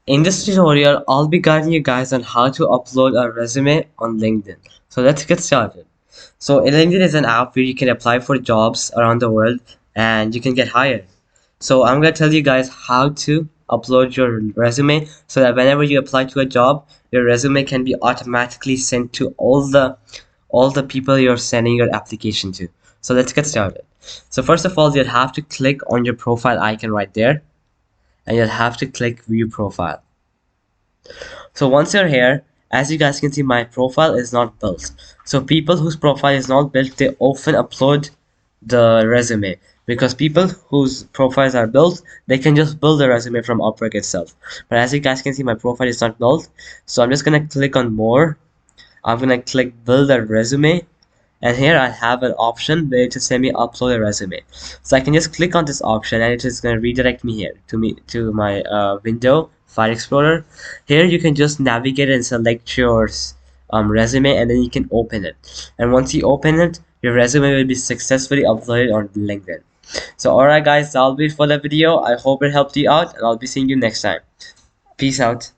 In this tutorial, I'll be guiding you guys on how to upload a resume on LinkedIn. So let's get started. So LinkedIn is an app where you can apply for jobs around the world and you can get hired. So I'm going to tell you guys how to upload your resume so that whenever you apply to a job, your resume can be automatically sent to all the people you're sending your application to. So let's get started. So first of all, you'll have to click on your profile icon right there and you'll have to click view profile. So once you're here, as you guys can see, my profile is not built. So people whose profile is not built, they often upload the resume, because people whose profiles are built, they can just build the resume from Upwork itself. But as you guys can see, my profile is not built. So I'm just gonna click on more. I'm gonna click build a resume, and here I have an option where to send me upload a resume. So I can just click on this option and it is going to redirect me here to my window file explorer. Here you can just navigate and select your resume, and then you can open it, and once you open it, your resume will be successfully uploaded on LinkedIn. So alright guys, that'll be it for the video. I hope it helped you out, and I'll be seeing you next time. Peace out.